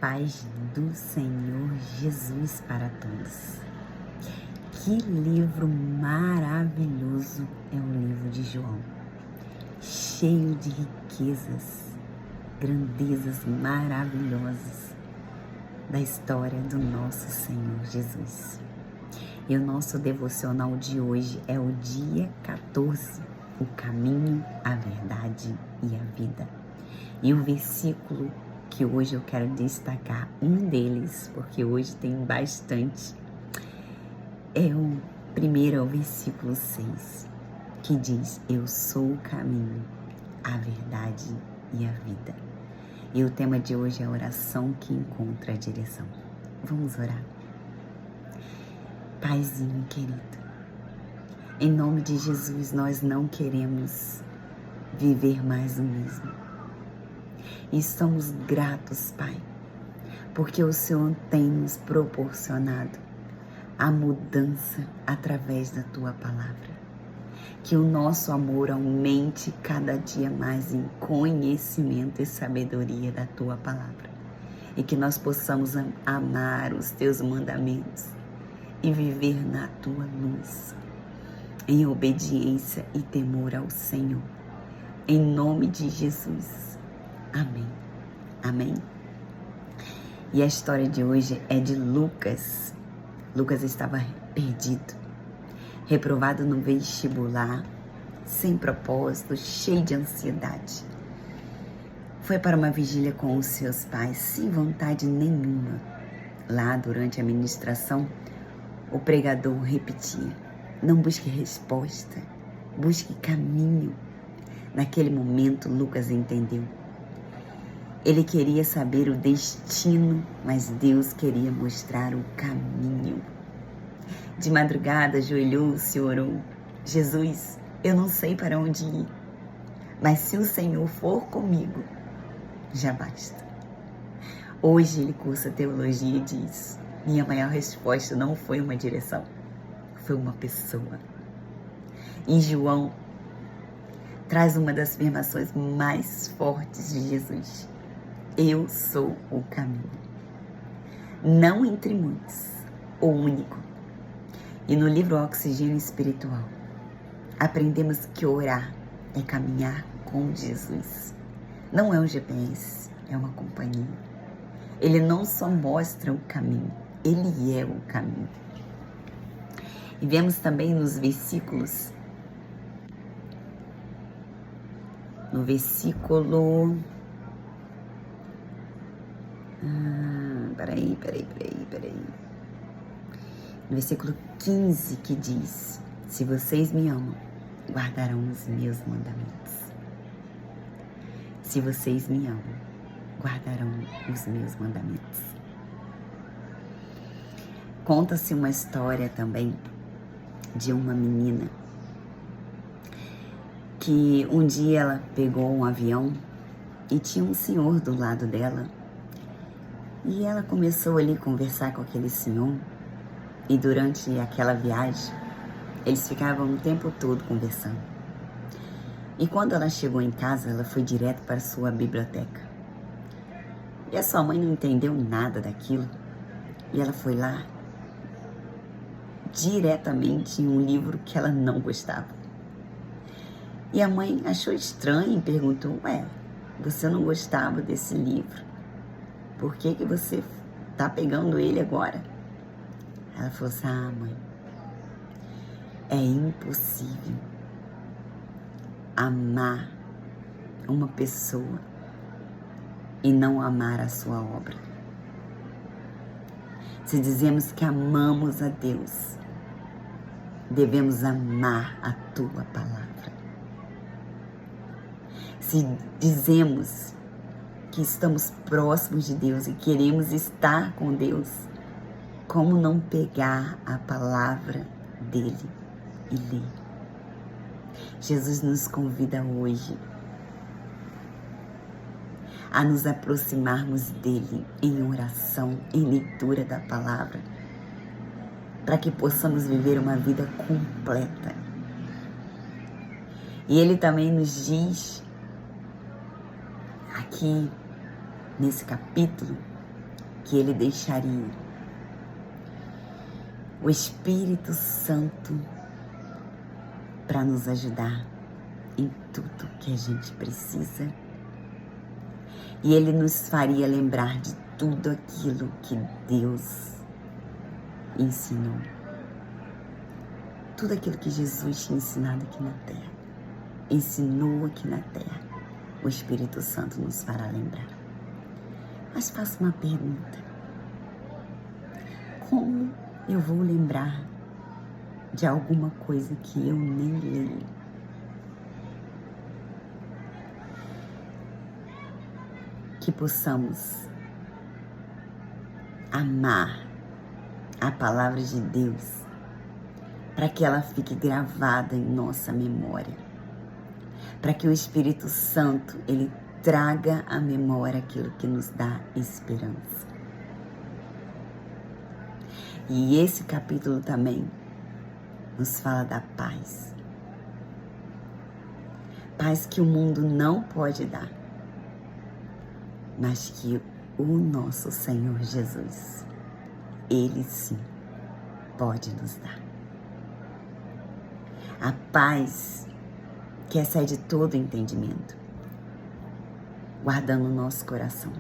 paz do Senhor Jesus para todos. Que livro maravilhoso é o livro de João, cheio de riquezas, grandezas maravilhosas da história do nosso Senhor Jesus. E o nosso devocional de hoje é o dia 14, o caminho, a verdade e a vida. E o versículo que hoje eu quero destacar, um deles, porque hoje tem bastante, é o primeiro, é o versículo 6, que diz: eu sou o caminho, a verdade e a vida. E o tema de hoje é a oração que encontra a direção. Vamos orar. Paizinho querido, em nome de Jesus, nós não queremos viver mais o mesmo. E estamos gratos, Pai, porque o Senhor tem nos proporcionado a mudança através da Tua Palavra. Que o nosso amor aumente cada dia mais em conhecimento e sabedoria da Tua Palavra. E que nós possamos amar os Teus mandamentos e viver na Tua luz, em obediência e temor ao Senhor. Em nome de Jesus. Amém. Amém. E a história de hoje é de Lucas. Lucas estava perdido, reprovado no vestibular, sem propósito, cheio de ansiedade. Foi para uma vigília com os seus pais, sem vontade nenhuma. Lá, durante a ministração, o pregador repetia: não busque resposta, busque caminho. Naquele momento, Lucas entendeu. Ele queria saber o destino, mas Deus queria mostrar o caminho. De madrugada, ajoelhou-se e orou: Jesus, eu não sei para onde ir, mas se o Senhor for comigo, já basta. Hoje ele cursa teologia e diz: minha maior resposta não foi uma direção, foi uma pessoa. E João traz uma das afirmações mais fortes de Jesus: eu sou o caminho. Não entre muitos, o único. E no livro Oxigênio Espiritual, aprendemos que orar é caminhar com Jesus. Não é um GPS, é uma companhia. Ele não só mostra o caminho, ele é o caminho. E vemos também nos versículos, no versículo... Peraí. No versículo 15 que diz: se vocês me amam, guardarão os meus mandamentos. Se vocês me amam, guardarão os meus mandamentos. Conta-se uma história também de uma menina que um dia ela pegou um avião e tinha um senhor do lado dela. E ela começou ali a conversar com aquele senhor. E durante aquela viagem, eles ficavam o tempo todo conversando. E quando ela chegou em casa, ela foi direto para sua biblioteca. E a sua mãe não entendeu nada daquilo. E ela foi lá, diretamente em um livro que ela não gostava. E a mãe achou estranho e perguntou: ué, você não gostava desse livro? Por que você tá pegando ele agora? Ela falou assim: ah, mãe, é impossível amar uma pessoa e não amar a sua obra. Se dizemos que amamos a Deus, devemos amar a tua palavra. Se dizemos que estamos próximos de Deus e queremos estar com Deus, como não pegar a palavra dele e ler? Jesus nos convida hoje a nos aproximarmos dele em oração, em leitura da palavra, para que possamos viver uma vida completa. E ele também nos diz aqui nesse capítulo que Ele deixaria o Espírito Santo para nos ajudar em tudo que a gente precisa. E Ele nos faria lembrar de tudo aquilo que Deus ensinou. Tudo aquilo que Jesus tinha ensinado aqui na terra, ensinou aqui na terra, o Espírito Santo nos fará lembrar. Mas faço uma pergunta: como eu vou lembrar de alguma coisa que eu nem leio? Que possamos amar a palavra de Deus para que ela fique gravada em nossa memória, para que o Espírito Santo, ele traga à memória aquilo que nos dá esperança. E esse capítulo também nos fala da paz. Paz que o mundo não pode dar, mas que o nosso Senhor Jesus, Ele sim pode nos dar. A paz que excede todo entendimento, guardando o nosso coração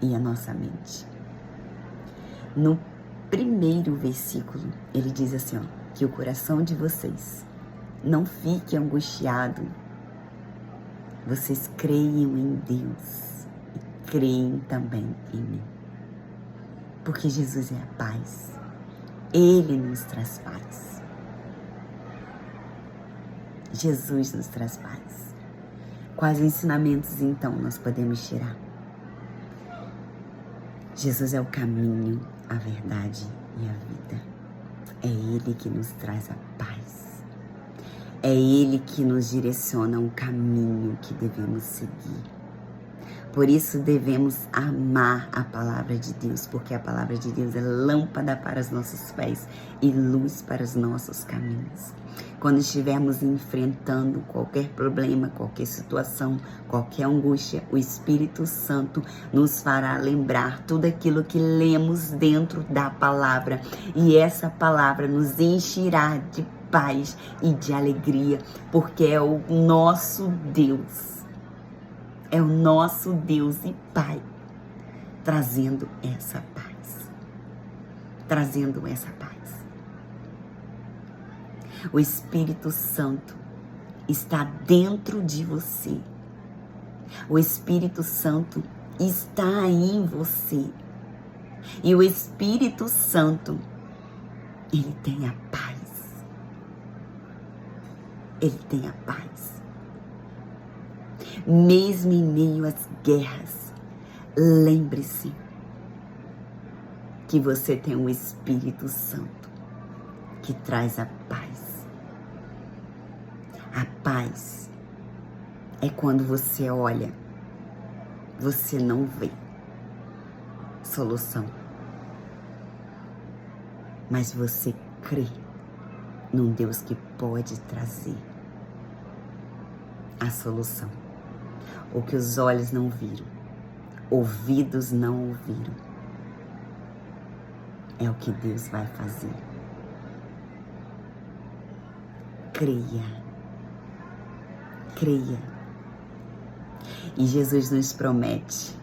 e a nossa mente. No primeiro versículo, ele diz assim, que o coração de vocês não fique angustiado. Vocês creiam em Deus e creem também em mim. Porque Jesus é a paz. Ele nos traz paz. Jesus nos traz paz. Quais ensinamentos então nós podemos tirar? Jesus é o caminho, a verdade e a vida. É Ele que nos traz a paz. É Ele que nos direciona um caminho que devemos seguir. Por isso devemos amar a palavra de Deus, porque a palavra de Deus é lâmpada para os nossos pés e luz para os nossos caminhos. Quando estivermos enfrentando qualquer problema, qualquer situação, qualquer angústia, o Espírito Santo nos fará lembrar tudo aquilo que lemos dentro da palavra. E essa palavra nos encherá de paz e de alegria, porque é o nosso Deus. É o nosso Deus e Pai trazendo essa paz. Trazendo essa paz. O Espírito Santo está dentro de você. O Espírito Santo está aí em você. E o Espírito Santo, ele tem a paz. Ele tem a paz. Mesmo em meio às guerras, lembre-se que você tem o Espírito Santo que traz a paz. A paz é quando você olha, você não vê solução, mas você crê num Deus que pode trazer a solução. O que os olhos não viram, ouvidos não ouviram, é o que Deus vai fazer. Creia. Creia. E Jesus nos promete,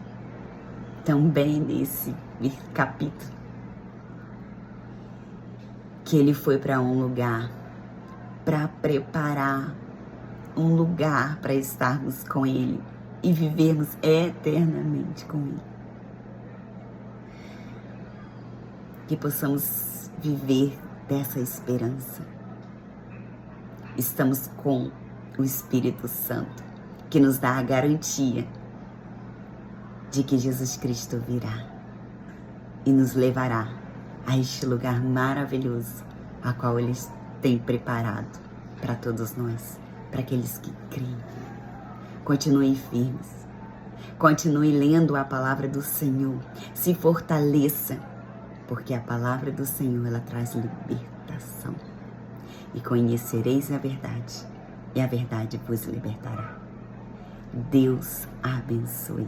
também nesse capítulo, que Ele foi para um lugar, para preparar um lugar para estarmos com Ele e vivermos eternamente com Ele. Que possamos viver dessa esperança. Estamos com o Espírito Santo, que nos dá a garantia de que Jesus Cristo virá e nos levará a este lugar maravilhoso, a qual Ele tem preparado para todos nós, para aqueles que creem. Continuem firmes, continue lendo a palavra do Senhor, se fortaleça, porque a palavra do Senhor, ela traz libertação. E conhecereis a verdade, e a verdade vos libertará. Deus abençoe.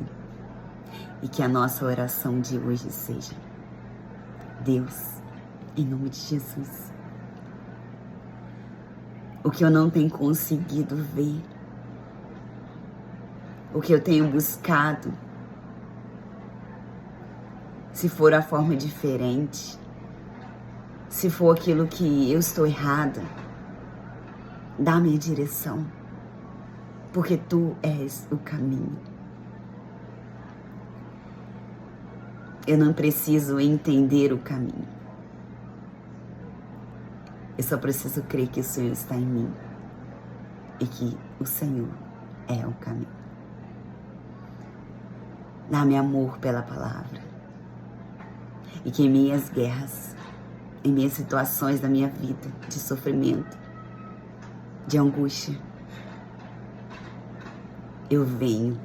E que a nossa oração de hoje seja: Deus, em nome de Jesus, o que eu não tenho conseguido ver, o que eu tenho buscado, se for a forma diferente, se for aquilo que eu estou errada, dá-me a direção, porque Tu és o caminho. Eu não preciso entender o caminho. Eu só preciso crer que o Senhor está em mim e que o Senhor é o caminho. Dá-me amor pela palavra e que em minhas guerras, em minhas situações da minha vida de sofrimento, de angústia, eu venho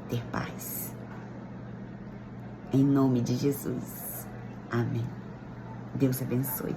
ter paz. Em nome de Jesus. Amém. Deus abençoe.